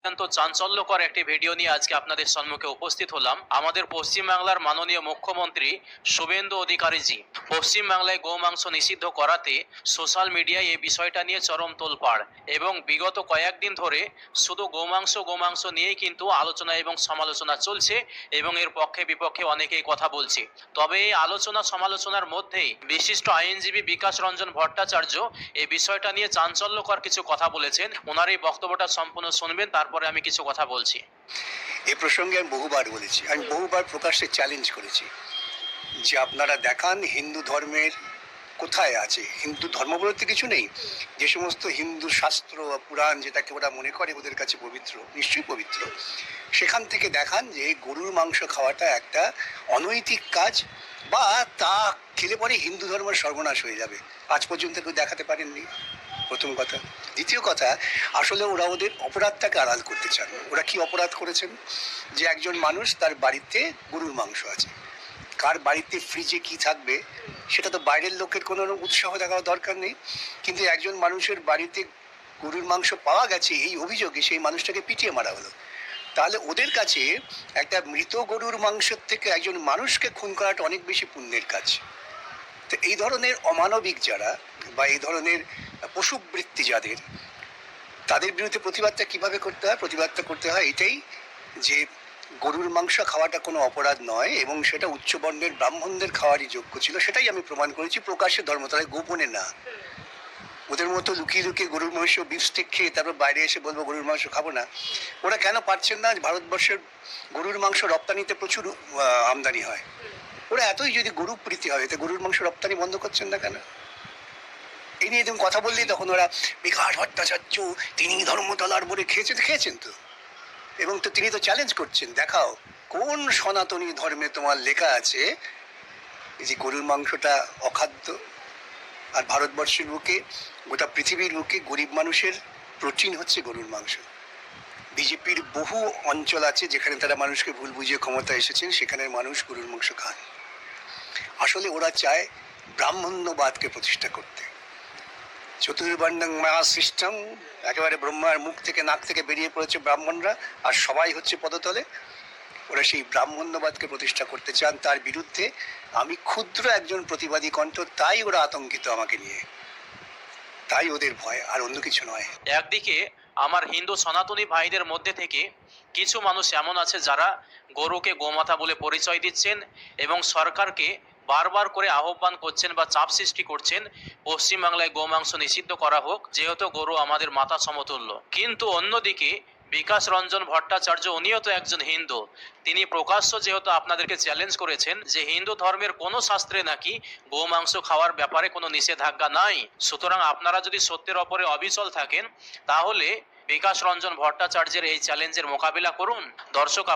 অত্যন্ত চাঞ্চল্যকর একটি ভিডিও নিয়ে আজকে আপনাদের সম্মুখে উপস্থিত হলাম। আমাদের পশ্চিমবাংলার মাননীয় মুখ্যমন্ত্রী শুভেন্দু অধিকারীজি পশ্চিমবাংলায় গোমাংস নিষিদ্ধ করাতে সোশ্যাল মিডিয়ায় এই বিষয়টা নিয়ে চরম তোলপাড় এবং বিগত কয়েকদিন ধরে শুধু গোমাংস নিয়েই কিন্তু আলোচনা এবং সমালোচনা চলছে এবং এর পক্ষে বিপক্ষে অনেকেই কথা বলছে। তবে এই আলোচনা সমালোচনার মধ্যেই বিশিষ্ট আইনজীবী বিকাশ রঞ্জন ভট্টাচার্য এই বিষয়টা নিয়ে চাঞ্চল্যকর কিছু কথা বলেছেন। ওনার এই বক্তব্যটা সম্পূর্ণ শুনবেন, তারপরে আমি কিছু কথা বলছি। এ প্রসঙ্গে আমি বহুবার বলেছি, আমি বহুবার প্রকাশ্যে চ্যালেঞ্জ করেছি যে আপনারা দেখান হিন্দু ধর্মের কোথায় আছে। হিন্দু ধর্ম বলতে কিছু নেই, যে সমস্ত হিন্দু শাস্ত্র বা পুরাণ যেটাকে ওরা মনে করে ওদের কাছে পবিত্র, নিশ্চয়ই পবিত্র, সেখান থেকে দেখান যে গরুর মাংস খাওয়াটা একটা অনৈতিক কাজ বা তা খেলে পরে হিন্দু ধর্মের সর্বনাশ হয়ে যাবে। আজ পর্যন্ত কেউ দেখাতে পারেননি, প্রথম কথা। দ্বিতীয় কথা, আসলে ওরা ওদের অপরাধটাকে আড়াল করতে চান। ওরা কি অপরাধ করেছেন? যে একজন মানুষ তার বাড়িতে গরুর মাংস আছে, কার বাড়িতে ফ্রিজে কি থাকবে সেটা তো বাইরের লোকের কোনো উৎসাহ দেখার দরকার নেই, কিন্তু একজন মানুষের বাড়িতে গরুর মাংস পাওয়া গেছে এই অভিযোগে সেই মানুষটাকে পিটিয়ে মারা হলো। তাহলে ওদের কাছে একটা মৃত গরুর মাংসের থেকে একজন মানুষকে খুন করাটা অনেক বেশি পুণ্যের কাজ। তো এই ধরনের অমানবিক যারা বা এই ধরনের পশুবৃত্তি যাদের, তাদের বিরুদ্ধে প্রতিবাদটা কিভাবে করতে হয়? প্রতিবাদটা করতে হয় এটাই যে গরুর মাংস খাওয়াটা কোনো অপরাধ নয় এবং সেটা উচ্চবর্ণের ব্রাহ্মণদের খাওয়ারই যোগ্য ছিল। সেটাই আমি প্রমাণ করেছি প্রকাশ্যে, ধর্মতলায়, গোপনে না। ওদের মতো লুকিয়ে লুকিয়ে গরুর মাংস বিফস্টেক খেয়ে তারপর বাইরে এসে বলবো গরুর মাংস খাবো না। ওরা কেন পারছেন না? ভারতবর্ষের গরুর মাংস রপ্তানিতে প্রচুর আমদানি হয়। ওরা এতই যদি গরু প্রীতি হয়, তো গরুর মাংস রপ্তানি বন্ধ করছেন না কেন? এই নিয়ে তুমি কথা বললেই তখন ওরা বিকাশ ভট্টাচার্য তিনি ধর্মতলার বলে খেয়েছেন তো, এবং তো তিনি তো চ্যালেঞ্জ করছেন, দেখাও কোন সনাতনী ধর্মে তোমার লেখা আছে যে গরুর মাংসটা অখাদ্য। আর ভারতবর্ষের বুকে, গোটা পৃথিবীর বুকে গরিব মানুষের প্রোটিন হচ্ছে গরুর মাংস। বিজেপির বহু অঞ্চল আছে যেখানে তারা মানুষকে ভুল বুঝিয়ে ক্ষমতা এসেছেন, সেখানের মানুষ গরুর মাংস খান। আসলে ওরা চায় ব্রাহ্মণ্যবাদকে প্রতিষ্ঠা করতে। চতুর্বর্ণং মায়া সিস্টেম, একেবারে ব্রহ্মার মুখ থেকে নাক থেকে বেরিয়ে পড়েছে ব্রাহ্মণরা, আর সবাই হচ্ছে পদতলে। ওরা সেই ব্রাহ্মণ্যবাদকে প্রতিষ্ঠা করতে চান, তার বিরুদ্ধে আমি ক্ষুদ্র একজন প্রতিবাদী কণ্ঠ, তাই ওরা আতঙ্কিত আমাকে নিয়ে, তাই ওদের ভয়, আর অন্য কিছু নয়। একদিকে আমার হিন্দু সনাতনী ভাইদের মধ্যে থেকে কিছু মানুষ এমন আছে যারা গরুকে গোমাতা বলে পরিচয় দিচ্ছেন এবং সরকারকে বারবার করে আহ্বান করছেন বা চাপ সৃষ্টি করছেন পশ্চিমবাংলায় গোমাংস নিষিদ্ধ করা হোক, যেহেতু গরু আমাদের মাতা সমতুল্য। কিন্তু অন্যদিকে বিকাশ রঞ্জন ভট্টাচার্য, উনিও তো একজন হিন্দু, তিনি প্রকাশ্য যেহেতু আপনাদেরকে চ্যালেঞ্জ করেছেন যে হিন্দু ধর্মের কোনো শাস্ত্রে নাকি গোমাংস খাওয়ার ব্যাপারে কোনো নিষেধাজ্ঞা নাই। সুতরাং আপনারা যদি সত্যের ওপরে অবিচল থাকেন তাহলে বিকাশ রঞ্জন ভট্টাচার্যের এই চ্যালেঞ্জের মোকাবিলা করুন। দর্শক,